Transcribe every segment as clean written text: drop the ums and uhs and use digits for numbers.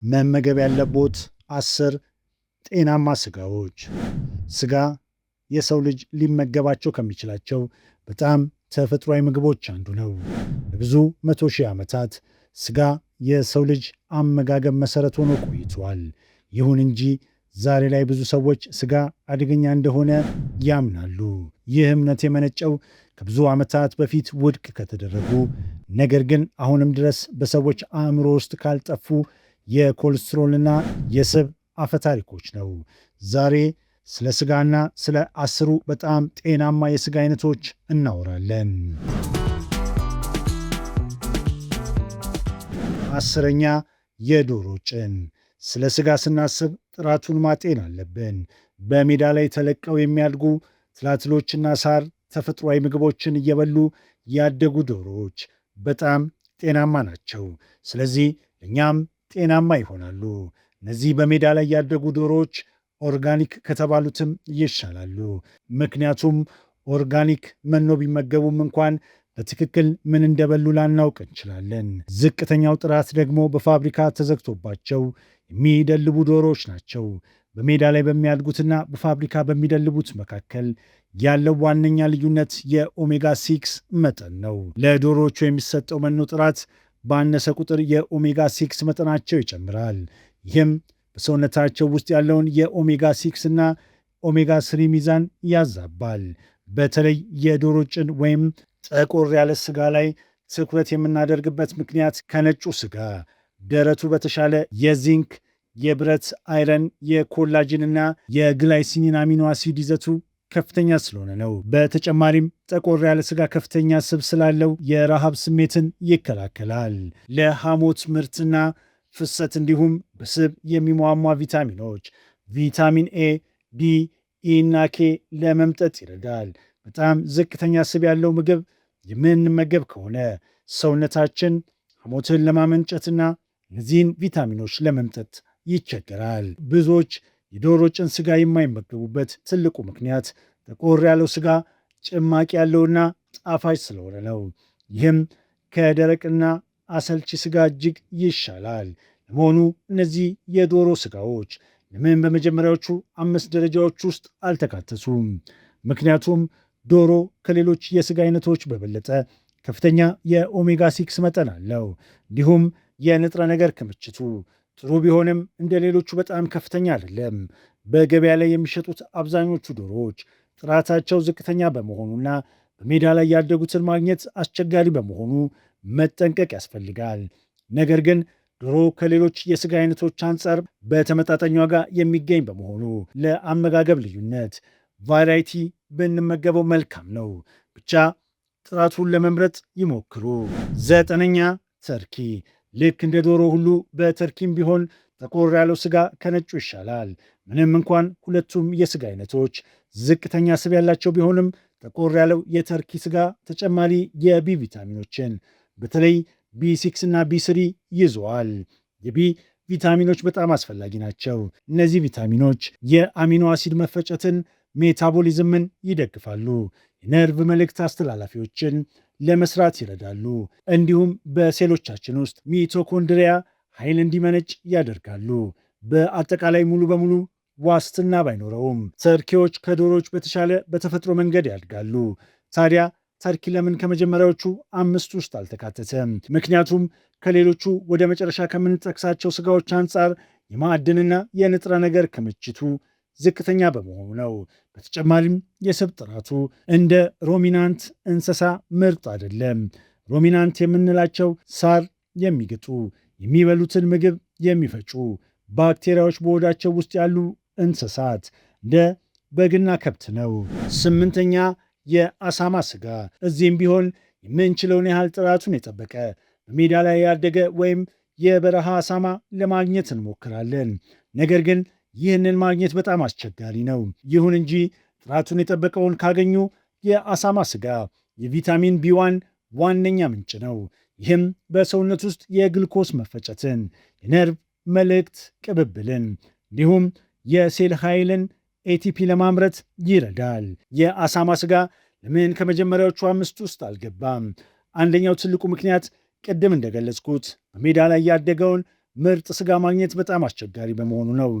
መመገብ ያለቦት 10 ጤናማ ስጋዎች። ስጋ የሰው ልጅ ሊመገባቸው ከሚችላቸው በጣም ተፈጥሯዊ ምግቦች አንዱ ነው። ለብዙ መቶ ሺህ ዓመታት ስጋ የሰው ልጅ አመጋገብ መሠረት ሆኖ ቆይቷል። ይሁን እንጂ ዛሬ ላይ ብዙ ሰዎች ስጋ አደገኛ እንደሆነ ያምናሉ። ይህ እምነት የመነጨው ከብዙ ዓመታት በፊት ውድቅ ከተደረጉ ነገር ግን አሁንም ድረስ በሰዎች አእምሮ ውስጥ ካልጠፉ የኮሌስትሮልና የስብ አፈታሪኮች ነው። ዛሬ ስለ ስጋና ስለ 10 በጣም ጤናማ የስጋ አይነቶች እናወራለን። 10ኛ የዶሮ ጭን። ስለ ስጋ ስናስብ ጥራቱን ማጤን አለብን። በሜዳ ላይ ተለቀው የሚያድጉ ትላትሎችና ሳር ተፈጥሯዊ ምግቦችን እየበሉ ያደጉ ዶሮዎች በጣም ጤናማ ናቸው። ስለዚህ እኛም ጤናማ ይሆናሉ። እነዚህ በሜዳ ላይ ያደጉ ዶሮዎች ኦርጋኒክ ከተባሉትም ይሻላሉ። ምክንያቱም ኦርጋኒክ መኖ ቢመገቡም እንኳን በትክክል ምን እንደበሉ ላናውቅ እንችላለን። ዝቅተኛው ጥራት ደግሞ በፋብሪካ ተዘግቶባቸው የሚደልቡ ዶሮዎች ናቸው። በሜዳ ላይ በሚያድጉትና በፋብሪካ በሚደልቡት መካከል ያለው ዋነኛ ልዩነት የኦሜጋ 6 መጠን ነው። ለዶሮዎቹ የሚሰጠው መኖ ጥራት ባነሰ ቁጥር የኦሜጋ 6 መጠናቸው ይጨምራል። ይህም በሰውነታቸው ውስጥ ያለውን የኦሜጋ 6 እና ኦሜጋ 3 ሚዛን ያዛባል። በተለይ የዶሮ ጭን ወይም ጠቆር ያለ ስጋ ላይ ትኩረት የምናደርግበት ምክንያት ከነጩ ስጋ ደረቱ በተሻለ የዚንክ፣ የብረት፣ አይረን፣ የኮላጅንና የግላይሲኒን አሚኖ አሲድ ይዘቱ ከፍተኛ ስለሆነ ነው። በተጨማሪም ጠቆር ያለ ስጋ ከፍተኛ ስብ ስላለው የረሃብ ስሜትን ይከላከላል። ለሐሞት ምርትና ፍሰት እንዲሁም በስብ የሚሟሟ ቪታሚኖች ቪታሚን ኤ፣ ዲ፣ ኢ እና ኬ ለመምጠጥ ይረዳል። በጣም ዝቅተኛ ስብ ያለው ምግብ የምንመገብ ከሆነ ሰውነታችን ሐሞትን ለማመንጨትና እነዚህን ቪታሚኖች ለመምጠጥ ይቸገራል። ብዙዎች የዶሮ ጭን ስጋ የማይመገቡበት ትልቁ ምክንያት ጠቆር ያለው ስጋ ጭማቂ ያለውና ጣፋጭ ስለሆነ ነው። ይህም ከደረቅና አሰልቺ ስጋ እጅግ ይሻላል። ለመሆኑ እነዚህ የዶሮ ስጋዎች ለምን በመጀመሪያዎቹ 5 ደረጃዎች ውስጥ አልተካተቱም? ምክንያቱም ዶሮ ከሌሎች የስጋ አይነቶች በበለጠ ከፍተኛ የኦሜጋ 6 መጠን አለው። እንዲሁም የንጥረ ነገር ክምችቱ ጥሩ ቢሆንም እንደ ሌሎቹ በጣም ከፍተኛ አይደለም። በገበያ ላይ የሚሸጡት አብዛኞቹ ዶሮዎች ጥራታቸው ዝቅተኛ በመሆኑና በሜዳ ላይ ያደጉትን ማግኘት አስቸጋሪ በመሆኑ መጠንቀቅ ያስፈልጋል። ነገር ግን ዶሮ ከሌሎች የስጋ አይነቶች አንጻር በተመጣጣኝ ዋጋ የሚገኝ በመሆኑ ለአመጋገብ ልዩነት ቫራይቲ ብንመገበው መልካም ነው። ብቻ ጥራቱን ለመምረጥ ይሞክሩ። 9ኛ ተርኪ። ልክ እንደ ዶሮ ሁሉ በተርኪም ቢሆን ጠቆር ያለው ስጋ ከነጩ ይሻላል። ምንም እንኳን ሁለቱም የስጋ አይነቶች ዝቅተኛ ስብ ያላቸው ቢሆንም ጠቆር ያለው የተርኪ ስጋ ተጨማሪ የቢ ቪታሚኖችን በተለይ ቢ6 እና ቢ3 ይዘዋል። የቢ ቪታሚኖች በጣም አስፈላጊ ናቸው። እነዚህ ቪታሚኖች የአሚኖ አሲድ መፈጨትን፣ ሜታቦሊዝምን ይደግፋሉ። የነርቭ መልእክት አስተላላፊዎችን ለመስራት ይረዳሉ። እንዲሁም በሴሎቻችን ውስጥ ሚቶኮንድሪያ ኃይል እንዲመነጭ ያደርጋሉ። በአጠቃላይ ሙሉ በሙሉ ዋስትና ባይኖረውም ተርኪዎች ከዶሮዎች በተሻለ በተፈጥሮ መንገድ ያድጋሉ። ታዲያ ተርኪ ለምን ከመጀመሪያዎቹ 5 ውስጥ አልተካተተም? ምክንያቱም ከሌሎቹ ወደ መጨረሻ ከምንጠቅሳቸው ስጋዎች አንጻር የማዕድንና የንጥረ ነገር ክምችቱ ዝቅተኛ በመሆኑ ነው። በተጨማሪም የስብ ጥራቱ እንደ ሮሚናንት እንስሳ ምርጥ አይደለም። ሮሚናንት የምንላቸው ሳር የሚግጡ የሚበሉትን ምግብ የሚፈጩ ባክቴሪያዎች በሆዳቸው ውስጥ ያሉ እንስሳት እንደ በግና ከብት ነው። 8ኛ የአሳማ ስጋ። እዚህም ቢሆን የምንችለውን ያህል ጥራቱን የጠበቀ በሜዳ ላይ ያደገ ወይም የበረሃ አሳማ ለማግኘት እንሞክራለን። ነገር ግን ይህንን ማግኘት በጣም አስቸጋሪ ነው። ይሁን እንጂ ጥራቱን የጠበቀውን ካገኙ የአሳማ ስጋ የቪታሚን ቢ1 ዋነኛ ምንጭ ነው። ይህም በሰውነት ውስጥ የግልኮስ መፈጨትን፣ የነርቭ መልእክት ቅብብልን እንዲሁም የሴል ኃይልን ኤቲፒ ለማምረት ይረዳል። የአሳማ ስጋ ለምን ከመጀመሪያዎቹ 5 ውስጥ አልገባም? አንደኛው ትልቁ ምክንያት ቅድም እንደገለጽኩት በሜዳ ላይ ያደገውን ምርጥ ስጋ ማግኘት በጣም አስቸጋሪ በመሆኑ ነው።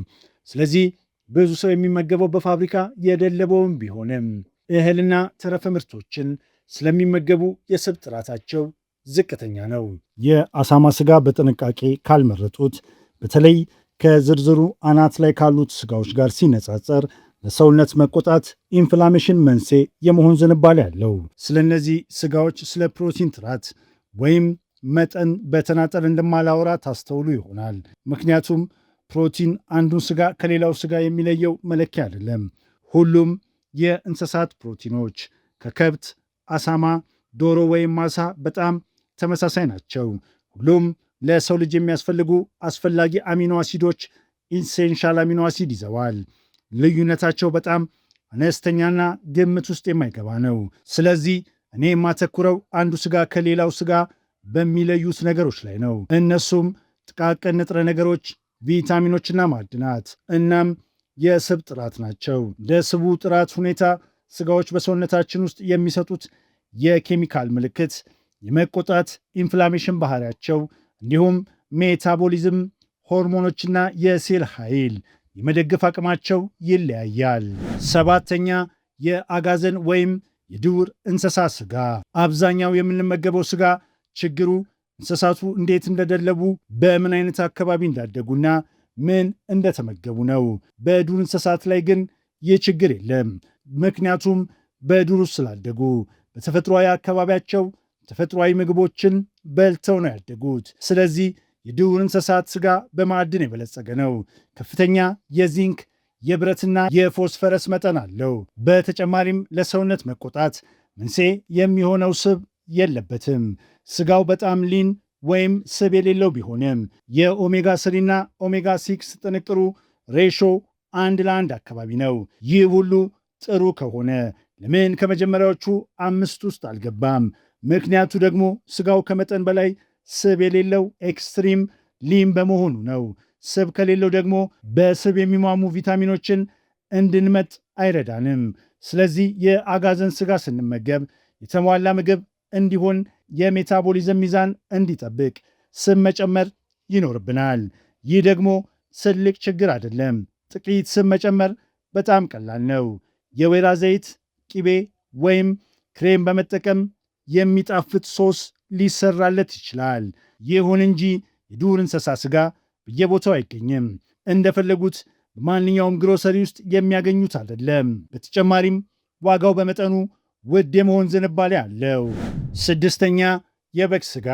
ስለዚህ ብዙ ሰው የሚመገበው በፋብሪካ የደለበውም ቢሆንም እህልና ተረፈ ምርቶችን ስለሚመገቡ የስብ ጥራታቸው ዝቅተኛ ነው። የአሳማ ስጋ በጥንቃቄ ካልመረጡት በተለይ ከዝርዝሩ አናት ላይ ካሉት ስጋዎች ጋር ሲነጻጸር ለሰውነት መቆጣት፣ ኢንፍላሜሽን መንስኤ የመሆን ዝንባሌ አለው። ስለ እነዚህ ስጋዎች ስለ ፕሮቲን ጥራት ወይም መጠን በተናጠል እንደማላወራ ታስተውሉ ይሆናል። ምክንያቱም ፕሮቲን አንዱን ስጋ ከሌላው ስጋ የሚለየው መለኪያ አይደለም። ሁሉም የእንስሳት ፕሮቲኖች ከከብት፣ አሳማ፣ ዶሮ ወይም ማሳ በጣም ተመሳሳይ ናቸው። ሁሉም ለሰው ልጅ የሚያስፈልጉ አስፈላጊ አሚኖ አሲዶች ኢሴንሻል አሚኖ አሲድ ይዘዋል። ልዩነታቸው በጣም አነስተኛና ግምት ውስጥ የማይገባ ነው። ስለዚህ እኔ የማተኩረው አንዱ ስጋ ከሌላው ስጋ በሚለዩት ነገሮች ላይ ነው። እነሱም ጥቃቅን ንጥረ ነገሮች፣ ቪታሚኖችና ማዕድናት እናም የስብ ጥራት ናቸው። ለስቡ ጥራት ሁኔታ ስጋዎች በሰውነታችን ውስጥ የሚሰጡት የኬሚካል ምልክት፣ የመቆጣት ኢንፍላሜሽን ባህሪያቸው፣ እንዲሁም ሜታቦሊዝም፣ ሆርሞኖችና የሴል ኃይል የመደገፍ አቅማቸው ይለያያል። ሰባተኛ የአጋዘን ወይም የዱር እንስሳ ስጋ። አብዛኛው የምንመገበው ስጋ ችግሩ እንስሳቱ እንዴት እንደደለቡ፣ በምን አይነት አካባቢ እንዳደጉና ምን እንደተመገቡ ነው። በዱር እንስሳት ላይ ግን ይህ ችግር የለም። ምክንያቱም በዱር ውስጥ ስላደጉ በተፈጥሯዊ አካባቢያቸው ተፈጥሯዊ ምግቦችን በልተው ነው ያደጉት። ስለዚህ የዱር እንስሳት ስጋ በማዕድን የበለጸገ ነው። ከፍተኛ የዚንክ የብረትና የፎስፈረስ መጠን አለው። በተጨማሪም ለሰውነት መቆጣት መንስኤ የሚሆነው ስብ የለበትም። ስጋው በጣም ሊን ወይም ስብ የሌለው ቢሆንም የኦሜጋ 3 እና ኦሜጋ 6 ጥንቅሩ ሬሾ 1:1 አካባቢ ነው። ይህ ሁሉ ጥሩ ከሆነ ለምን ከመጀመሪያዎቹ 5 ውስጥ አልገባም? ምክንያቱ ደግሞ ስጋው ከመጠን በላይ ስብ የሌለው ኤክስትሪም ሊን በመሆኑ ነው። ስብ ከሌለው ደግሞ በስብ የሚሟሙ ቪታሚኖችን እንድንመጥ አይረዳንም። ስለዚህ የአጋዘን ስጋ ስንመገብ የተሟላ ምግብ እንዲሆን የሜታቦሊዝም ሚዛን እንዲጠብቅ ስብ መጨመር ይኖርብናል። ይህ ደግሞ ትልቅ ችግር አይደለም። ጥቂት ስብ መጨመር በጣም ቀላል ነው። የወይራ ዘይት፣ ቂቤ ወይም ክሬም በመጠቀም የሚጣፍጥ ሶስ ሊሰራለት ይችላል። ይሁን እንጂ የዱር እንስሳ ስጋ በየቦታው አይገኝም። እንደፈለጉት በማንኛውም ግሮሰሪ ውስጥ የሚያገኙት አይደለም። በተጨማሪም ዋጋው በመጠኑ ውድ የመሆን ዝንባሌ አለው። ስድስተኛ የበግ ስጋ።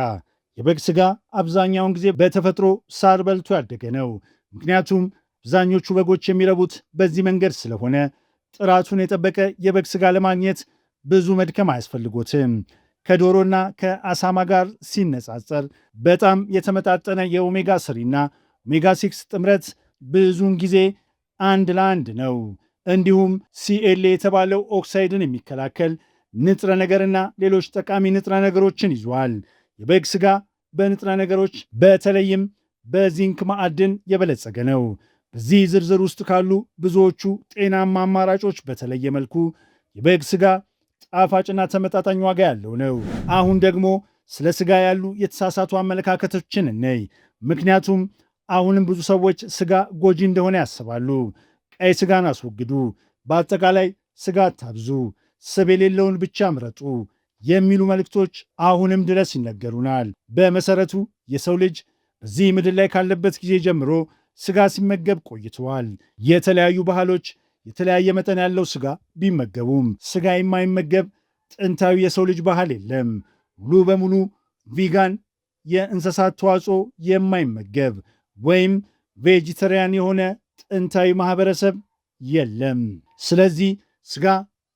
የበግ ስጋ አብዛኛውን ጊዜ በተፈጥሮ ሳር በልቶ ያደገ ነው። ምክንያቱም አብዛኞቹ በጎች የሚረቡት በዚህ መንገድ ስለሆነ ጥራቱን የጠበቀ የበግ ስጋ ለማግኘት ብዙ መድከም አያስፈልጎትም። ከዶሮና ከአሳማ ጋር ሲነጻጸር በጣም የተመጣጠነ የኦሜጋ 3 እና ኦሜጋ 6 ጥምረት ብዙውን ጊዜ 1:1 ነው። እንዲሁም ሲኤልኤ የተባለው ኦክሳይድን የሚከላከል ንጥረ ነገርና ሌሎች ጠቃሚ ንጥረ ነገሮችን ይዟል። የበግ ስጋ በንጥረ ነገሮች በተለይም በዚንክ ማዕድን የበለጸገ ነው። በዚህ ዝርዝር ውስጥ ካሉ ብዙዎቹ ጤናማ አማራጮች በተለየ መልኩ የበግ ስጋ ጣፋጭና ተመጣጣኝ ዋጋ ያለው ነው። አሁን ደግሞ ስለ ስጋ ያሉ የተሳሳቱ አመለካከቶችን እንይ። ምክንያቱም አሁንም ብዙ ሰዎች ስጋ ጎጂ እንደሆነ ያስባሉ። ቀይ ስጋን አስወግዱ፣ በአጠቃላይ ስጋ አታብዙ፣ ስብ የሌለውን ብቻ ምረጡ የሚሉ መልእክቶች አሁንም ድረስ ይነገሩናል። በመሰረቱ የሰው ልጅ በዚህ ምድር ላይ ካለበት ጊዜ ጀምሮ ስጋ ሲመገብ ቆይተዋል። የተለያዩ ባህሎች የተለያየ መጠን ያለው ስጋ ቢመገቡም ስጋ የማይመገብ ጥንታዊ የሰው ልጅ ባህል የለም። ሙሉ በሙሉ ቪጋን የእንስሳት ተዋጽኦ የማይመገብ ወይም ቬጂተሪያን የሆነ ጥንታዊ ማህበረሰብ የለም። ስለዚህ ስጋ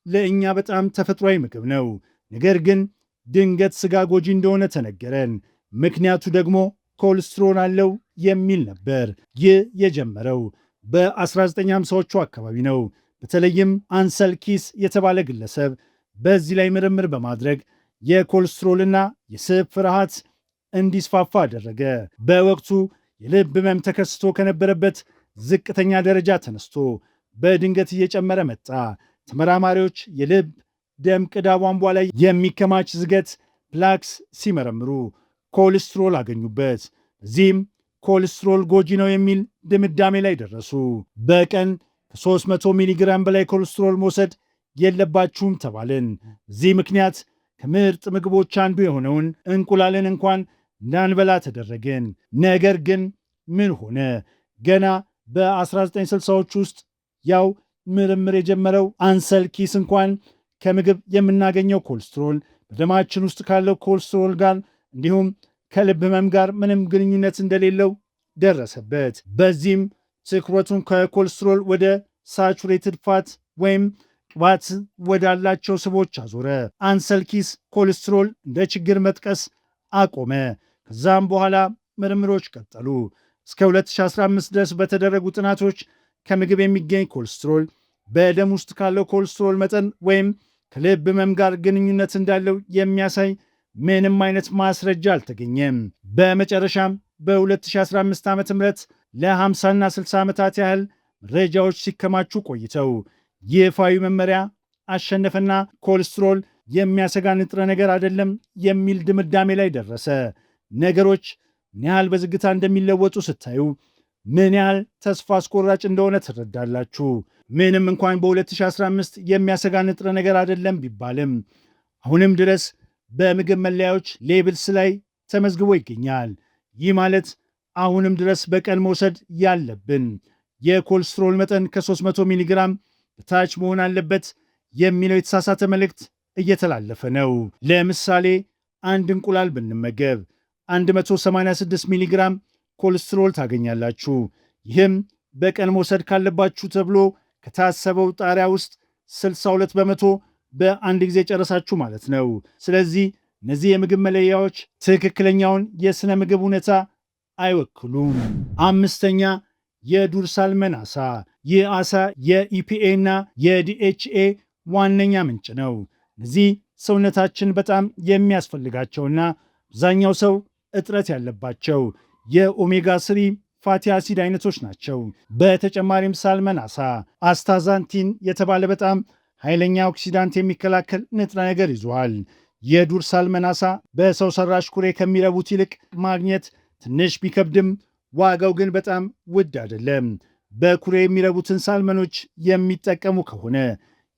ለእኛ በጣም ተፈጥሯዊ ምግብ ነው። ነገር ግን ድንገት ስጋ ጎጂ እንደሆነ ተነገረን። ምክንያቱ ደግሞ ኮሌስትሮል አለው የሚል ነበር። ይህ የጀመረው በ1950ዎቹ አካባቢ ነው። በተለይም አንሰል ኪስ የተባለ ግለሰብ በዚህ ላይ ምርምር በማድረግ የኮሌስትሮልና የስብ ፍርሃት እንዲስፋፋ አደረገ። በወቅቱ የልብ ህመም ተከስቶ ከነበረበት ዝቅተኛ ደረጃ ተነስቶ በድንገት እየጨመረ መጣ። ተመራማሪዎች የልብ ደም ቅዳ ቧንቧ ላይ የሚከማች ዝገት ፕላክስ ሲመረምሩ ኮሌስትሮል አገኙበት። በዚህም ኮሌስትሮል ጎጂ ነው የሚል ድምዳሜ ላይ ደረሱ። በቀን ከ300 ሚሊግራም በላይ ኮሌስትሮል መውሰድ የለባችሁም ተባልን። በዚህ ምክንያት ከምርጥ ምግቦች አንዱ የሆነውን እንቁላልን እንኳን እንዳንበላ ተደረግን። ነገር ግን ምን ሆነ? ገና በ1960ዎች ውስጥ ያው ምርምር የጀመረው አንሰል ኪስ እንኳን ከምግብ የምናገኘው ኮሌስትሮል በደማችን ውስጥ ካለው ኮሌስትሮል ጋር እንዲሁም ከልብ ህመም ጋር ምንም ግንኙነት እንደሌለው ደረሰበት። በዚህም ትኩረቱን ከኮሌስትሮል ወደ ሳቹሬትድ ፋት ወይም ቅባት ወዳላቸው ስቦች አዞረ። አንሰል ኪስ ኮሌስትሮል እንደ ችግር መጥቀስ አቆመ። ከዛም በኋላ ምርምሮች ቀጠሉ። እስከ 2015 ድረስ በተደረጉ ጥናቶች ከምግብ የሚገኝ ኮሌስትሮል በደም ውስጥ ካለው ኮሌስትሮል መጠን ወይም ከልብ ህመም ጋር ግንኙነት እንዳለው የሚያሳይ ምንም አይነት ማስረጃ አልተገኘም። በመጨረሻም በ2015 ዓ ም ለ50ና 60 ዓመታት ያህል መረጃዎች ሲከማቹ ቆይተው ይፋዊ መመሪያ አሸነፈና ኮሌስትሮል የሚያሰጋ ንጥረ ነገር አይደለም የሚል ድምዳሜ ላይ ደረሰ። ነገሮች ምን ያህል በዝግታ እንደሚለወጡ ስታዩ ምን ያህል ተስፋ አስቆራጭ እንደሆነ ትረዳላችሁ። ምንም እንኳን በ2015 የሚያሰጋ ንጥረ ነገር አይደለም ቢባልም አሁንም ድረስ በምግብ መለያዎች ሌብልስ ላይ ተመዝግቦ ይገኛል። ይህ ማለት አሁንም ድረስ በቀን መውሰድ ያለብን የኮሌስትሮል መጠን ከ300 ሚሊግራም በታች መሆን አለበት የሚለው የተሳሳተ መልእክት እየተላለፈ ነው። ለምሳሌ አንድ እንቁላል ብንመገብ 186 ሚሊግራም ኮሌስትሮል ታገኛላችሁ። ይህም በቀን መውሰድ ካለባችሁ ተብሎ ከታሰበው ጣሪያ ውስጥ 62 በመቶ በአንድ ጊዜ ጨረሳችሁ ማለት ነው። ስለዚህ እነዚህ የምግብ መለያዎች ትክክለኛውን የሥነ ምግብ ሁኔታ አይወክሉም። አምስተኛ የዱር ሳልመን ዓሳ። ይህ ዓሳ የኢፒኤ እና የዲኤችኤ ዋነኛ ምንጭ ነው። እነዚህ ሰውነታችን በጣም የሚያስፈልጋቸውና አብዛኛው ሰው እጥረት ያለባቸው የኦሜጋ 3 ፋቲ አሲድ አይነቶች ናቸው። በተጨማሪም ሳልመን ዓሳ አስታዛንቲን የተባለ በጣም ኃይለኛ ኦክሲዳንት የሚከላከል ንጥረ ነገር ይዟል። የዱር ሳልመን ዓሳ በሰው ሰራሽ ኩሬ ከሚረቡት ይልቅ ማግኘት ትንሽ ቢከብድም ዋጋው ግን በጣም ውድ አይደለም። በኩሬ የሚረቡትን ሳልመኖች የሚጠቀሙ ከሆነ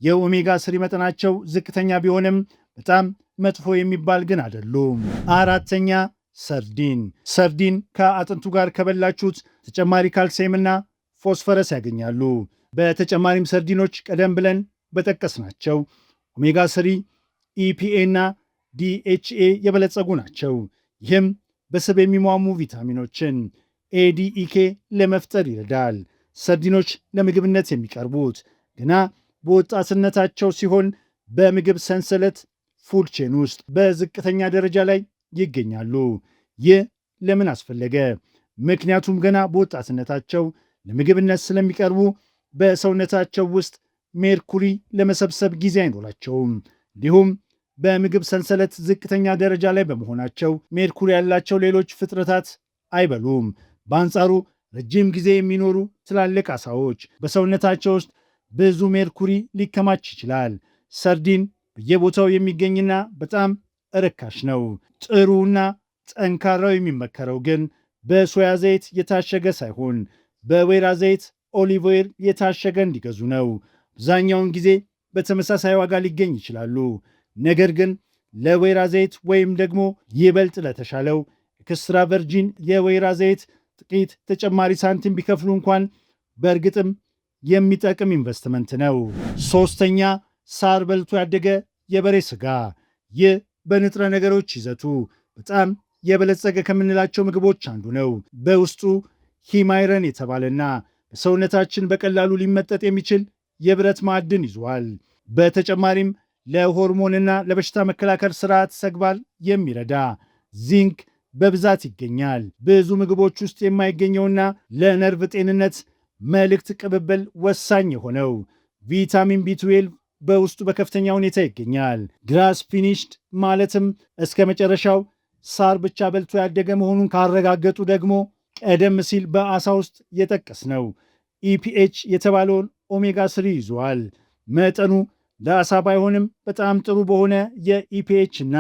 የኦሜጋ 3 መጠናቸው ዝቅተኛ ቢሆንም በጣም መጥፎ የሚባል ግን አይደሉም። አራተኛ ሰርዲን። ሰርዲን ከአጥንቱ ጋር ከበላችሁት ተጨማሪ ካልሲየምና ፎስፈረስ ያገኛሉ። በተጨማሪም ሰርዲኖች ቀደም ብለን በጠቀስናቸው ኦሜጋ 3፣ ኢፒኤ እና ዲኤችኤ የበለጸጉ ናቸው። ይህም በስብ የሚሟሙ ቪታሚኖችን ኤዲኢኬ ለመፍጠር ይረዳል። ሰርዲኖች ለምግብነት የሚቀርቡት ገና በወጣትነታቸው ሲሆን በምግብ ሰንሰለት ፉድ ቼን ውስጥ በዝቅተኛ ደረጃ ላይ ይገኛሉ። ይህ ለምን አስፈለገ? ምክንያቱም ገና በወጣትነታቸው ለምግብነት ስለሚቀርቡ በሰውነታቸው ውስጥ ሜርኩሪ ለመሰብሰብ ጊዜ አይኖራቸውም። እንዲሁም በምግብ ሰንሰለት ዝቅተኛ ደረጃ ላይ በመሆናቸው ሜርኩሪ ያላቸው ሌሎች ፍጥረታት አይበሉም። በአንጻሩ ረጅም ጊዜ የሚኖሩ ትላልቅ ዓሳዎች በሰውነታቸው ውስጥ ብዙ ሜርኩሪ ሊከማች ይችላል። ሰርዲን በየቦታው የሚገኝና በጣም ርካሽ ነው። ጥሩና ጠንካራው የሚመከረው ግን በሶያ ዘይት የታሸገ ሳይሆን በወይራ ዘይት ኦሊቭ ኦይል የታሸገ እንዲገዙ ነው። አብዛኛውን ጊዜ በተመሳሳይ ዋጋ ሊገኝ ይችላሉ። ነገር ግን ለወይራ ዘይት ወይም ደግሞ ይበልጥ ለተሻለው ኤክስትራ ቨርጂን የወይራ ዘይት ጥቂት ተጨማሪ ሳንቲም ቢከፍሉ እንኳን በእርግጥም የሚጠቅም ኢንቨስትመንት ነው። ሶስተኛ ሳር በልቶ ያደገ የበሬ ስጋ። ይህ በንጥረ ነገሮች ይዘቱ በጣም የበለጸገ ከምንላቸው ምግቦች አንዱ ነው። በውስጡ ሂማይረን የተባለና በሰውነታችን በቀላሉ ሊመጠጥ የሚችል የብረት ማዕድን ይዟል። በተጨማሪም ለሆርሞንና ለበሽታ መከላከል ስርዓት ተግባር የሚረዳ ዚንክ በብዛት ይገኛል። ብዙ ምግቦች ውስጥ የማይገኘውና ለነርቭ ጤንነት መልእክት ቅብብል ወሳኝ የሆነው ቪታሚን ቢ12 በውስጡ በከፍተኛ ሁኔታ ይገኛል። ግራስ ፊኒሽድ ማለትም እስከ መጨረሻው ሳር ብቻ በልቶ ያደገ መሆኑን ካረጋገጡ ደግሞ ቀደም ሲል በዓሳ ውስጥ የጠቀስነው ኢፒኤች የተባለውን ኦሜጋ 3 ይዟል። መጠኑ ለዓሳ ባይሆንም በጣም ጥሩ በሆነ የኢፒኤች እና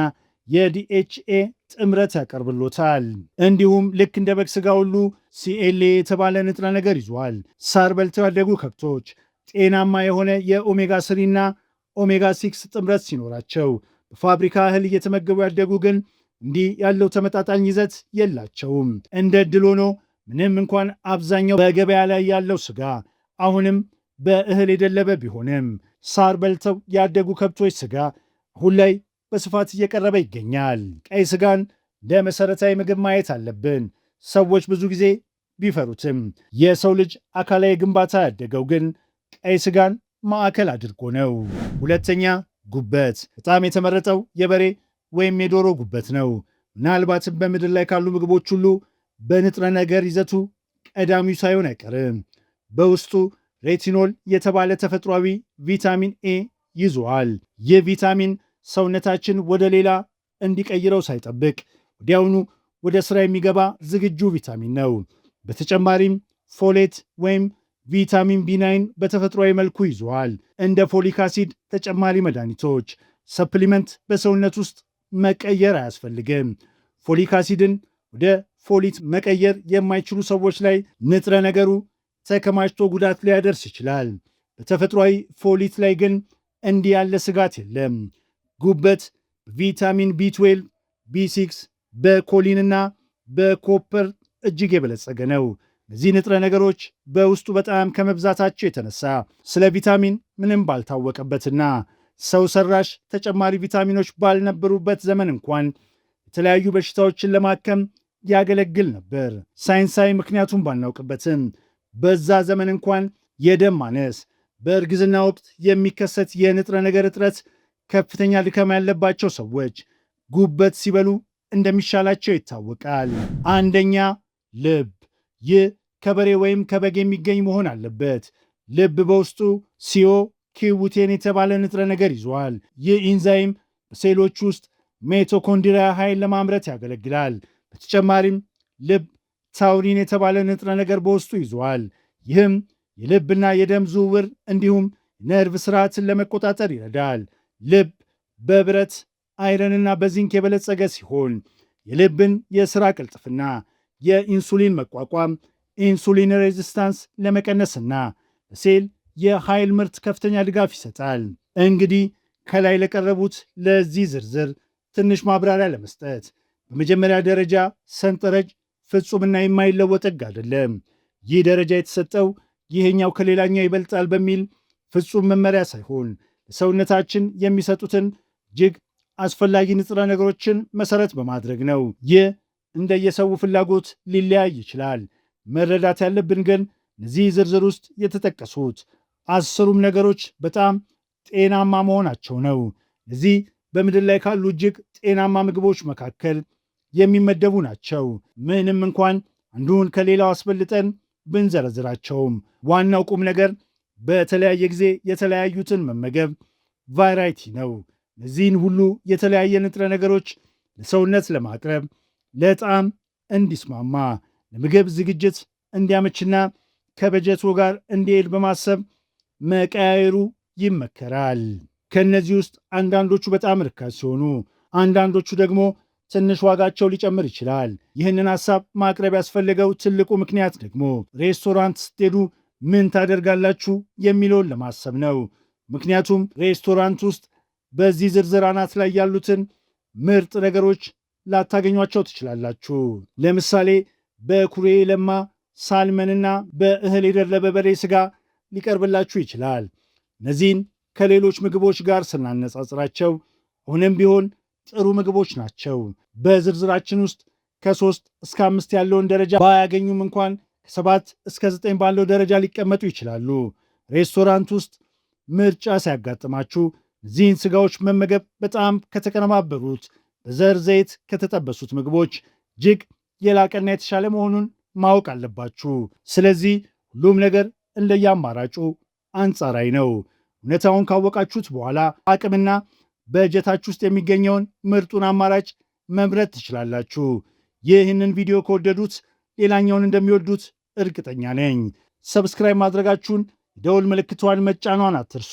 የዲኤችኤ ጥምረት ያቀርብሎታል። እንዲሁም ልክ እንደ በግ ስጋ ሁሉ ሲኤልኤ የተባለ ንጥረ ነገር ይዟል። ሳር በልተው ያደጉ ከብቶች ጤናማ የሆነ የኦሜጋ 3 እና ኦሜጋ 6 ጥምረት ሲኖራቸው፣ በፋብሪካ እህል እየተመገቡ ያደጉ ግን እንዲህ ያለው ተመጣጣኝ ይዘት የላቸውም። እንደ ዕድል ሆኖ ምንም እንኳን አብዛኛው በገበያ ላይ ያለው ስጋ አሁንም በእህል የደለበ ቢሆንም ሳር በልተው ያደጉ ከብቶች ስጋ አሁን ላይ በስፋት እየቀረበ ይገኛል። ቀይ ስጋን እንደ መሠረታዊ ምግብ ማየት አለብን። ሰዎች ብዙ ጊዜ ቢፈሩትም የሰው ልጅ አካላዊ ግንባታ ያደገው ግን ቀይ ስጋን ማዕከል አድርጎ ነው። ሁለተኛ፣ ጉበት በጣም የተመረጠው የበሬ ወይም የዶሮ ጉበት ነው። ምናልባትም በምድር ላይ ካሉ ምግቦች ሁሉ በንጥረ ነገር ይዘቱ ቀዳሚው ሳይሆን አይቀርም። በውስጡ ሬቲኖል የተባለ ተፈጥሯዊ ቪታሚን ኤ ይዟል። ይህ ቪታሚን ሰውነታችን ወደ ሌላ እንዲቀይረው ሳይጠብቅ ወዲያውኑ ወደ ሥራ የሚገባ ዝግጁ ቪታሚን ነው። በተጨማሪም ፎሌት ወይም ቪታሚን ቢ9 በተፈጥሯዊ መልኩ ይዟል። እንደ ፎሊክ አሲድ ተጨማሪ መድኃኒቶች ሰፕሊመንት በሰውነት ውስጥ መቀየር አያስፈልግም። ፎሊክ አሲድን ወደ ፎሊት መቀየር የማይችሉ ሰዎች ላይ ንጥረ ነገሩ ተከማችቶ ጉዳት ሊያደርስ ይችላል። በተፈጥሯዊ ፎሊት ላይ ግን እንዲህ ያለ ስጋት የለም። ጉበት በቪታሚን ቢ12፣ ቢ6፣ በኮሊንና በኮፐር እጅግ የበለጸገ ነው። እነዚህ ንጥረ ነገሮች በውስጡ በጣም ከመብዛታቸው የተነሳ ስለ ቪታሚን ምንም ባልታወቀበትና ሰው ሰራሽ ተጨማሪ ቪታሚኖች ባልነበሩበት ዘመን እንኳን የተለያዩ በሽታዎችን ለማከም ያገለግል ነበር። ሳይንሳዊ ምክንያቱም ባናውቅበትም በዛ ዘመን እንኳን የደም ማነስ፣ በእርግዝና ወቅት የሚከሰት የንጥረ ነገር እጥረት ከፍተኛ ድካም ያለባቸው ሰዎች ጉበት ሲበሉ እንደሚሻላቸው ይታወቃል። አንደኛ፣ ልብ። ይህ ከበሬ ወይም ከበግ የሚገኝ መሆን አለበት። ልብ በውስጡ ሲኦ ኪውቴን የተባለ ንጥረ ነገር ይዟል። ይህ ኢንዛይም በሴሎች ውስጥ ሜቶኮንድሪያ ኃይል ለማምረት ያገለግላል። በተጨማሪም ልብ ታውሪን የተባለ ንጥረ ነገር በውስጡ ይዟል። ይህም የልብና የደም ዝውውር እንዲሁም ነርቭ ስርዓትን ለመቆጣጠር ይረዳል። ልብ በብረት አይረንና በዚንክ የበለጸገ ሲሆን የልብን የሥራ ቅልጥፍና፣ የኢንሱሊን መቋቋም፣ ኢንሱሊን ሬዚስታንስ ለመቀነስና ለሴል የኃይል ምርት ከፍተኛ ድጋፍ ይሰጣል። እንግዲህ ከላይ ለቀረቡት ለዚህ ዝርዝር ትንሽ ማብራሪያ ለመስጠት በመጀመሪያ ደረጃ ሰንጠረዥ ፍጹምና የማይለወጥ ሕግ አይደለም። ይህ ደረጃ የተሰጠው ይህኛው ከሌላኛው ይበልጣል በሚል ፍጹም መመሪያ ሳይሆን ለሰውነታችን የሚሰጡትን እጅግ አስፈላጊ ንጥረ ነገሮችን መሰረት በማድረግ ነው። ይህ እንደየሰው ፍላጎት ሊለያይ ይችላል። መረዳት ያለብን ግን እነዚህ ዝርዝር ውስጥ የተጠቀሱት 10ሩም ነገሮች በጣም ጤናማ መሆናቸው ነው። እዚህ በምድር ላይ ካሉ እጅግ ጤናማ ምግቦች መካከል የሚመደቡ ናቸው። ምንም እንኳን አንዱን ከሌላው አስበልጠን ብንዘረዝራቸውም ዋናው ቁም ነገር በተለያየ ጊዜ የተለያዩትን መመገብ ቫራይቲ ነው። እነዚህን ሁሉ የተለያየ ንጥረ ነገሮች ለሰውነት ለማቅረብ ለጣዕም እንዲስማማ ለምግብ ዝግጅት እንዲያመችና ከበጀቶ ጋር እንዲሄድ በማሰብ መቀያየሩ ይመከራል። ከእነዚህ ውስጥ አንዳንዶቹ በጣም ርካሽ ሲሆኑ፣ አንዳንዶቹ ደግሞ ትንሽ ዋጋቸው ሊጨምር ይችላል። ይህንን ሐሳብ ማቅረብ ያስፈለገው ትልቁ ምክንያት ደግሞ ሬስቶራንት ስትሄዱ ምን ታደርጋላችሁ የሚለውን ለማሰብ ነው። ምክንያቱም ሬስቶራንት ውስጥ በዚህ ዝርዝር አናት ላይ ያሉትን ምርጥ ነገሮች ላታገኟቸው ትችላላችሁ። ለምሳሌ በኩሬ ለማ ሳልመንና በእህል የደለበ በሬ ስጋ ሊቀርብላችሁ ይችላል። እነዚህን ከሌሎች ምግቦች ጋር ስናነጻጽራቸው አሁንም ቢሆን ጥሩ ምግቦች ናቸው። በዝርዝራችን ውስጥ ከ3 እስከ 5 ያለውን ደረጃ ባያገኙም እንኳን ከ7 እስከ 9 ባለው ደረጃ ሊቀመጡ ይችላሉ። ሬስቶራንት ውስጥ ምርጫ ሲያጋጥማችሁ እዚህን ስጋዎች መመገብ በጣም ከተቀነባበሩት በዘር ዘይት ከተጠበሱት ምግቦች እጅግ የላቀና የተሻለ መሆኑን ማወቅ አለባችሁ። ስለዚህ ሁሉም ነገር እንደየአማራጩ አንጻራዊ ነው። እውነታውን ካወቃችሁት በኋላ አቅምና በጀታችሁ ውስጥ የሚገኘውን ምርጡን አማራጭ መምረጥ ትችላላችሁ። ይህንን ቪዲዮ ከወደዱት ሌላኛውን እንደሚወዱት እርግጠኛ ነኝ። ሰብስክራይብ ማድረጋችሁን፣ ደወል ምልክቷን መጫኗን አትርሱ።